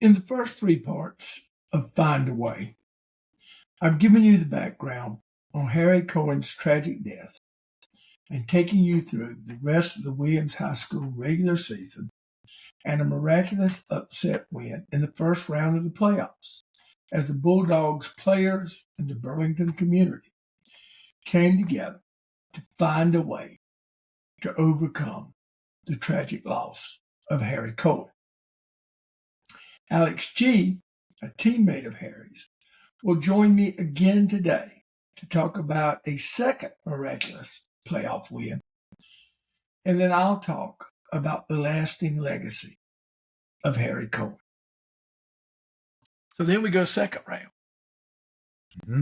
In the first three parts of Find a Way, I've given you the background on Harry Cohen's tragic death and taking you through the rest of the Williams High School regular season and a miraculous upset win in the first round of the playoffs as the Bulldogs players and the Burlington community came together to find a way to overcome the tragic loss of Harry Cohen. Alex G., a teammate of Harry's, will join me again today to talk about a second miraculous playoff win. And then I'll talk about the lasting legacy of Harry Cohen. So then we go second round. Mm-hmm.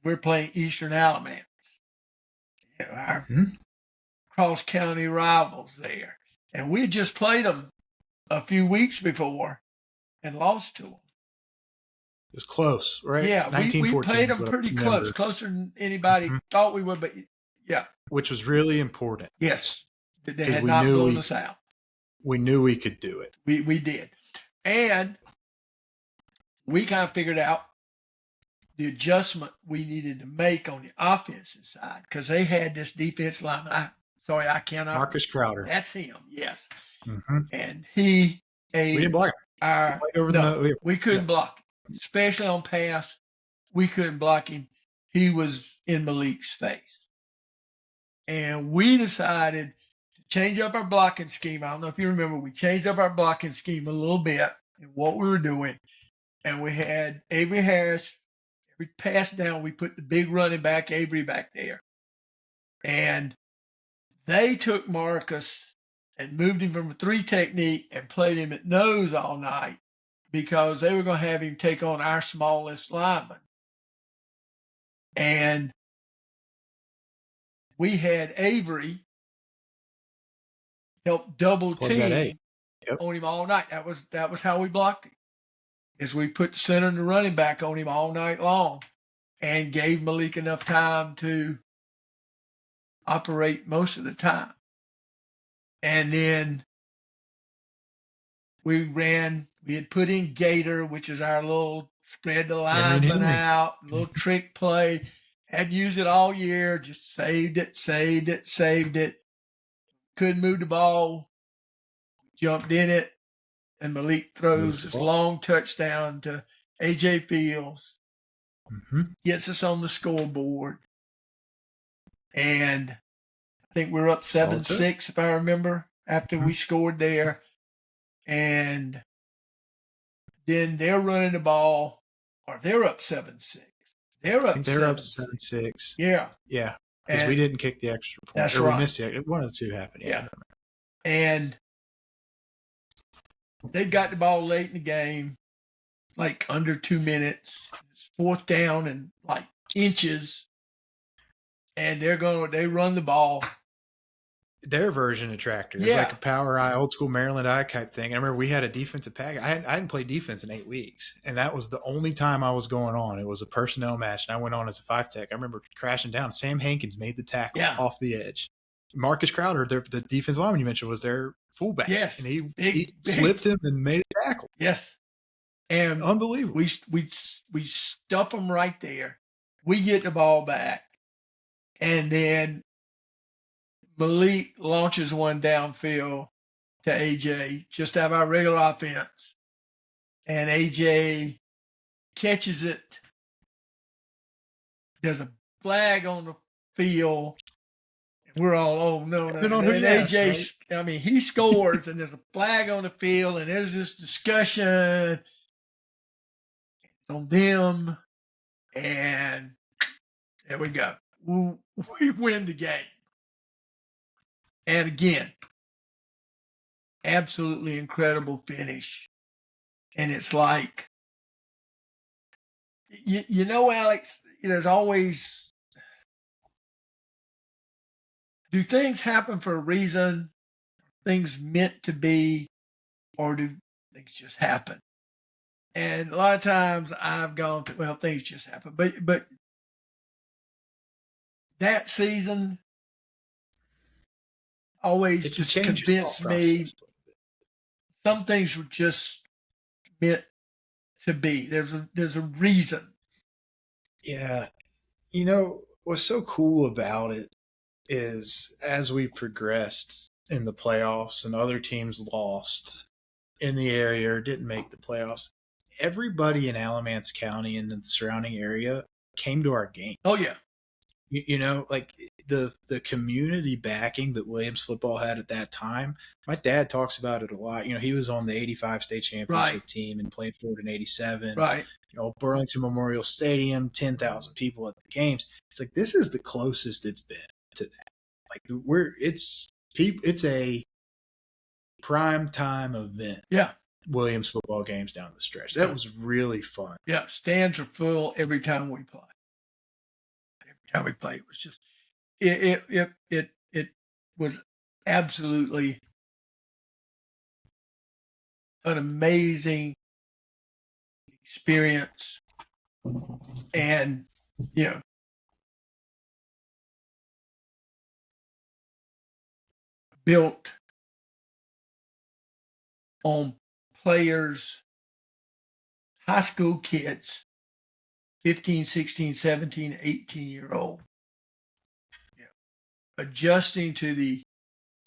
We're playing Eastern Alamance. Our cross-county rivals there. And we had just played them a few weeks before and lost to them. It was close, right? Yeah, we played them pretty close, closer than anybody thought we would, but yeah. Which was really important. Yes, they had not blown us out. We knew we could do it. We did. And we kind of figured out the adjustment we needed to make on the offensive side because they had this defense lineman. I cannot. Marcus Crowder. That's him, yes. Mm-hmm. And we didn't block him. We couldn't block him, especially on pass. We couldn't block him. He was in Malik's face. And we decided to change up our blocking scheme. I don't know if you remember, we changed up our blocking scheme a little bit and what we were doing. And we had Avery Harris. Every pass down, we put the big running back, Avery, back there. And they took Marcus and moved him from a 3 technique and played him at nose all night because they were going to have him take on our smallest lineman. And we had Avery help double team on him all night. That was how we blocked him. Is we put the center and the running back on him all night long and gave Malik enough time to operate most of the time. And then we had put in Gator, which is our little spread the lineman out, little trick play. Had used it all year, just saved it. Couldn't move the ball, jumped in it. And Malik throws this long touchdown to A.J. Fields, gets us on the scoreboard. And I think we're up 7-6, if I remember, after we scored there. And then they're running the ball, or they're up 7-6. They're up 7-6. Yeah. Yeah. Because we didn't kick the extra point. That's right. We missed it. One of the two happened. Yeah. And they got the ball late in the game, like under 2 minutes. It's 4th down and like inches. And they run the ball. Their version of tractor. It's like a power eye, old school Maryland eye type thing. I remember we had a defensive pack. I hadn't played defense in 8 weeks. And that was the only time I was going on. It was a personnel match. And I went on as a 5 tech. I remember crashing down. Sam Hankins made the tackle off the edge. Marcus Crowder, the defensive lineman you mentioned, was their fullback. Yes. And he slipped him and made a tackle. Yes. And unbelievable. We stuff them right there. We get the ball back. And then Malik launches one downfield to AJ, just to have our regular offense. And AJ catches it. There's a flag on the field. We're all, oh, no. And AJ, right? I mean, he scores, and there's a flag on the field, and there's this discussion on them. And there we go. We win the game. And again, absolutely incredible finish. And it's like, you know, Alex, there's always, do things happen for a reason? Things meant to be, or do things just happen? And a lot of times I've gone to, well, things just happen. But that season always just convinced me some things were just meant to be. There's a reason. Yeah. What's so cool about it is as we progressed in the playoffs and other teams lost in the area or didn't make the playoffs, everybody in Alamance County and the surrounding area came to our games. Oh yeah. Like the community backing that Williams football had at that time. My dad talks about it a lot. He was on the '85 state championship team and played for it in '87. Right. Burlington Memorial Stadium, 10,000 people at the games. It's like this is the closest it's been to that. Like it's a prime time event. Yeah. Williams football games down the stretch. That was really fun. Yeah, stands are full every time we play. Every time we play, it was just it was absolutely an amazing experience, and built on players, high school kids, 15, 16, 17, 18-year-old, adjusting to the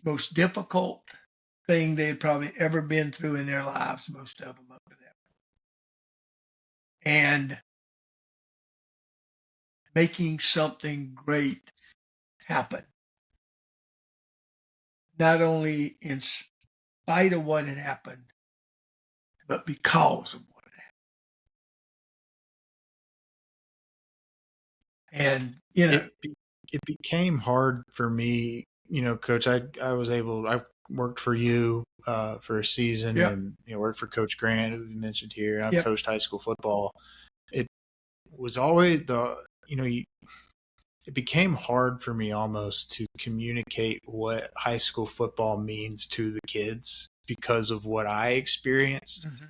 most difficult thing they had probably ever been through in their lives, most of them up to that point, and making something great happen. Not only in spite of what had happened, but because of what had happened. And, it became hard for me, Coach. I worked for you for a season and, worked for Coach Grant, who you mentioned here. I've coached high school football. It was always it became hard for me almost to communicate what high school football means to the kids because of what I experienced. Mm-hmm.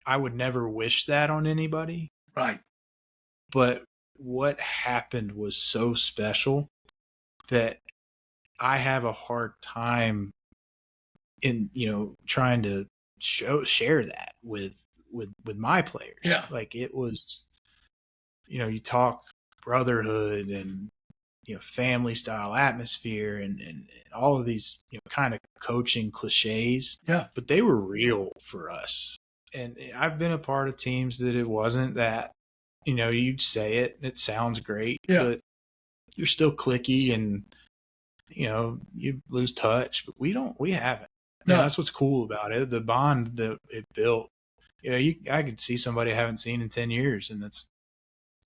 I would never wish that on anybody. Right. But what happened was so special that I have a hard time in, trying to share that with my players. Yeah. Like it was, you talk brotherhood and, family style atmosphere and all of these, kind of coaching cliches. Yeah. But they were real for us. And I've been a part of teams that it wasn't that, you'd say it sounds great, but you're still cliquey and, you lose touch, but we haven't. No. That's what's cool about it. The bond that it built, I could see somebody I haven't seen in 10 years, and that's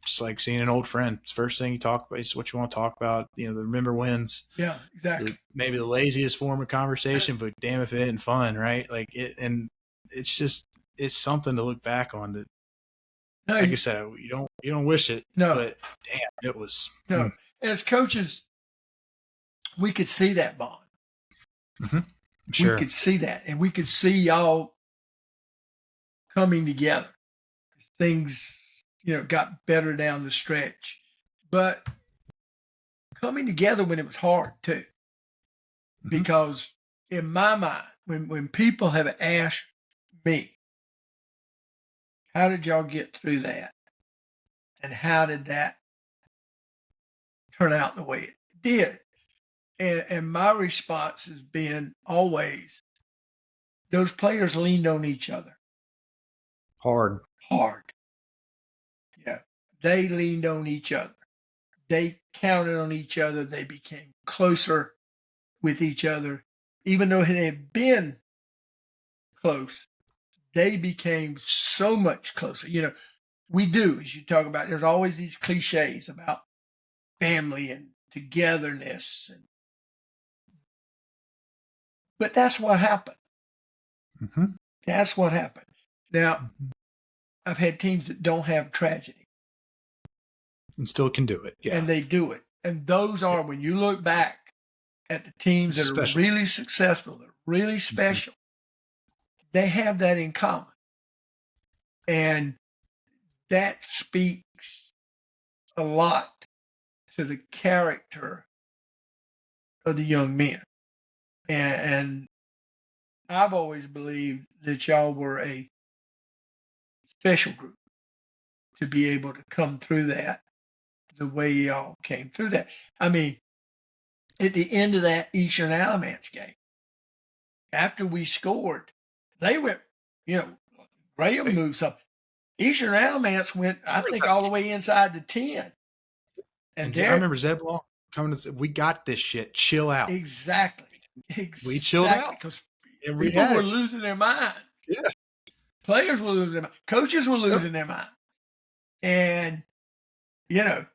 just like seeing an old friend. It's the first thing you talk about is what you want to talk about. The remember wins. Yeah, exactly. Maybe the laziest form of conversation, but damn if it isn't fun, right? Like it, and it's something to look back on that. No, like I said, you don't wish it. No, but damn, it was. No, as coaches, we could see that bond. Mm-hmm. Sure. We could see that, and we could see y'all coming together. Things, got better down the stretch, but coming together when it was hard too. Mm-hmm. Because in my mind, when people have asked me, how did y'all get through that? And how did that turn out the way it did? And my response has been always, those players leaned on each other. Hard. Yeah. They leaned on each other. They counted on each other. They became closer with each other. Even though they had been close, they became so much closer. We do, as you talk about, there's always these cliches about family and togetherness. But that's what happened. Mm-hmm. That's what happened. Now, I've had teams that don't have tragedy. And still can do it. Yeah. And they do it. And those are, when you look back at the teams that are really successful, that are really special, they have that in common. And that speaks a lot to the character of the young men. And I've always believed that y'all were a special group to be able to come through that the way y'all came through that. I mean, at the end of that Eastern Alamance game, after we scored, they went, Graham moved up. Eastern Alamance went, I think, all the way inside the 10. And I remember Zebulon coming and said, "We got this shit. Chill out." Exactly. We chilled out Because and people were losing their minds. Yeah. Players were losing their minds. Coaches were losing their minds. And, Zeb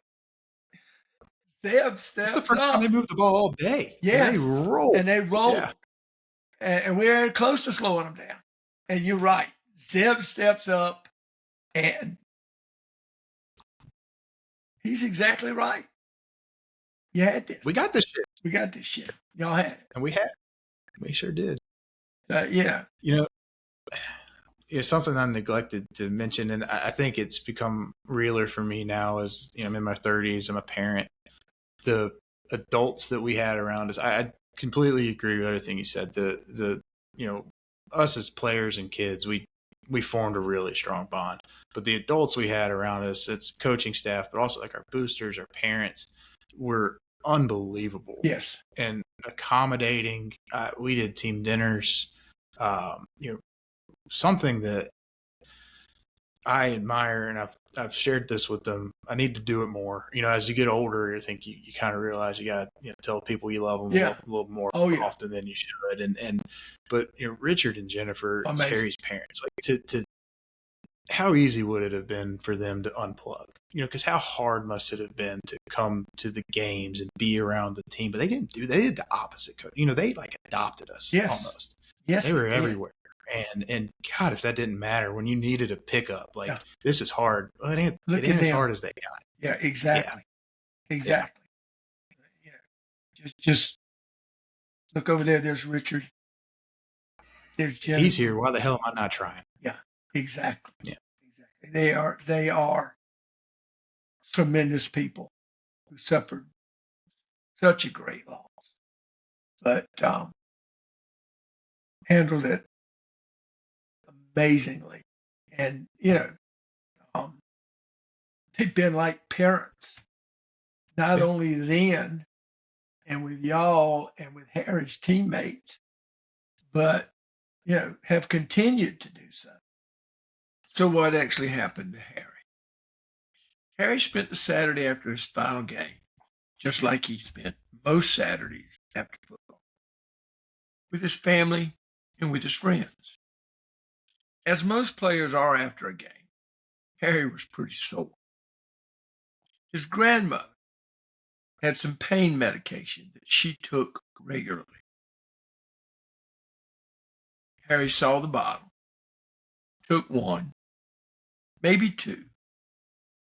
steps It's the first time they moved the ball all day. Yes. And they rolled. And they rolled. Yeah. And we were close to slowing them down. And you're right. Zeb steps up, and he's exactly right. You had this. We got this shit. We got this shit. Y'all had it. And we had it. We sure did. Yeah. It's something I neglected to mention, and I think it's become realer for me now as, I'm in my 30s, I'm a parent. The adults that we had around us, I completely agree with everything you said. The us as players and kids, we formed a really strong bond. But the adults we had around us, it's coaching staff, but also like our boosters, our parents, were unbelievable. Yes. And accommodating. We did team dinners. Something that I admire, and I've shared this with them. I need to do it more. As you get older, I think you kind of realize you got to tell people you love them a little more often than you should. But Richard and Jennifer, Harry's parents, like to how easy would it have been for them to unplug? Because how hard must it have been to come to the games and be around the team? But they didn't do. They did the opposite. They like adopted us almost. Yes, they were everywhere. And God, if that didn't matter when you needed a pickup, this is hard. Well, it ain't as hard as they got. Yeah, exactly. Yeah. Exactly. Yeah. Just look over there. There's Richard. There's Jennifer. If he's here, why the hell am I not trying? Yeah, exactly. Yeah, exactly. They are tremendous people who suffered such a great loss, but handled it amazingly. And, they've been like parents, not only then and with y'all and with Harry's teammates, but, have continued to do so. So what actually happened to Harry? Harry spent the Saturday after his final game, just like he spent most Saturdays after football, with his family and with his friends. As most players are after a game, Harry was pretty sore. His grandmother had some pain medication that she took regularly. Harry saw the bottle, took one, maybe two,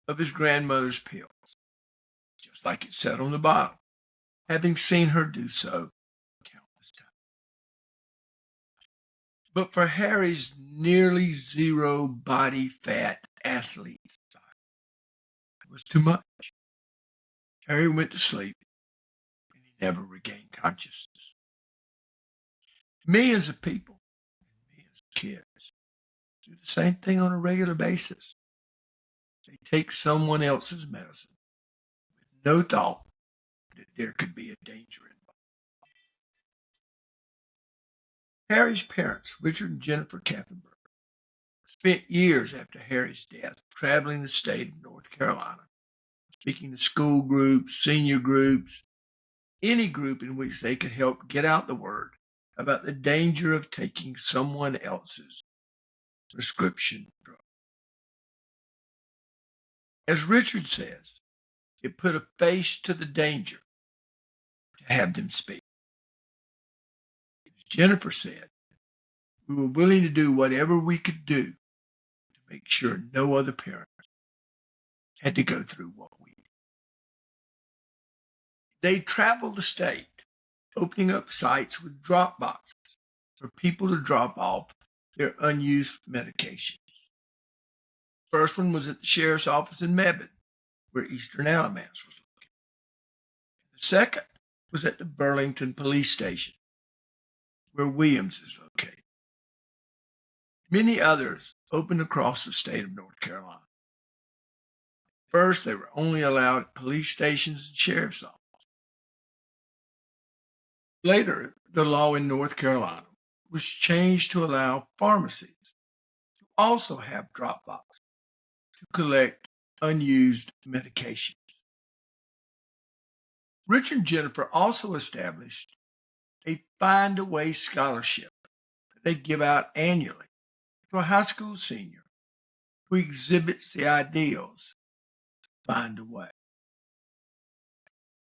of his grandmother's pills, just like it said on the bottle, having seen her do so countless times. But for Harry's nearly zero body fat athlete style, it was too much. Harry went to sleep, and he never regained consciousness. Millions of people, millions of kids, do the same thing on a regular basis. They take someone else's medicine with no thought that there could be a danger involved. Harry's parents, Richard and Jennifer Kaffenberg, spent years after Harry's death traveling the state of North Carolina, speaking to school groups, senior groups, any group in which they could help get out the word about the danger of taking someone else's prescription drug. As Richard says, it put a face to the danger to have them speak. As Jennifer said, we were willing to do whatever we could do to make sure no other parents had to go through what we did. They traveled the state, opening up sites with drop boxes for people to drop off their unused medications. First one was at the sheriff's office in Mebane, where Eastern Alamance was located. The second was at the Burlington Police Station, where Williams is located. Many others opened across the state of North Carolina. First, they were only allowed at police stations and sheriff's offices. Later, the law in North Carolina was changed to allow pharmacies to also have drop boxes to collect unused medications. Richard and Jennifer also established a Find a Way scholarship that they give out annually to a high school senior who exhibits the ideals of Find a Way.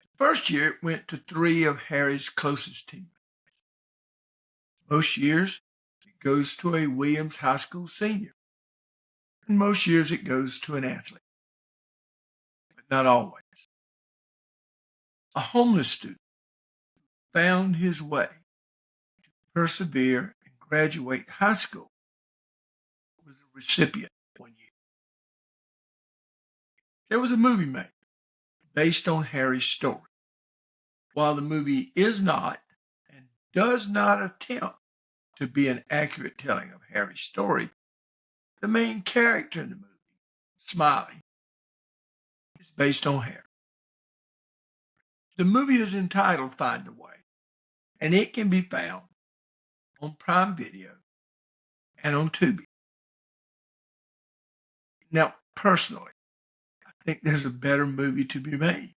The first year it went to 3 of Harry's closest teammates. Most years it goes to a Williams High School senior. And most years it goes to an athlete, but not always. A homeless student found his way to persevere and graduate high school was the recipient one year. There was a movie made based on Harry's story. While the movie is not and does not attempt to be an accurate telling of Harry's story, the main character in the movie, Smiley, is based on Harry. The movie is entitled Find a Way, and it can be found on Prime Video and on Tubi. Now, personally, I think there's a better movie to be made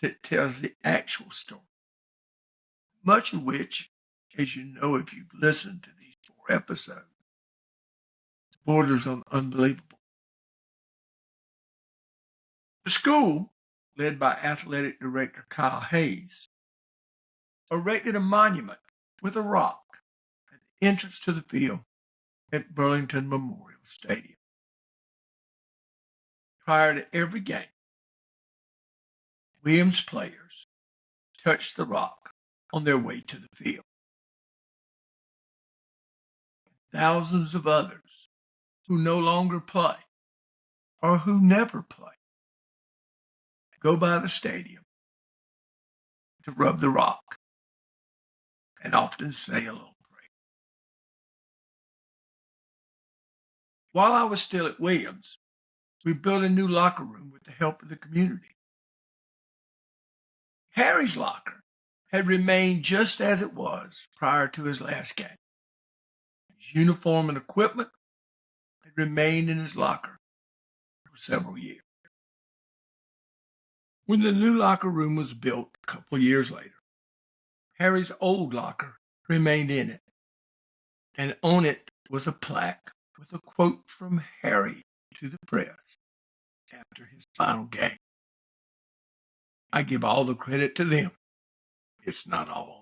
that tells the actual story, much of which, as you know if you've listened to these 4 episodes, borders on unbelievable. The school, led by athletic director Kyle Hayes, erected a monument with a rock at the entrance to the field at Burlington Memorial Stadium. Prior to every game, Williams players touched the rock on their way to the field. Thousands of others who no longer play or who never play go by the stadium to rub the rock and often say a little prayer. While I was still at Williams, we built a new locker room with the help of the community. Harry's locker had remained just as it was prior to his last game. His uniform and equipment had remained in his locker for several years. When the new locker room was built a couple of years later, Harry's old locker remained in it, and on it was a plaque with a quote from Harry to the press after his final game. I give all the credit to them. It's not all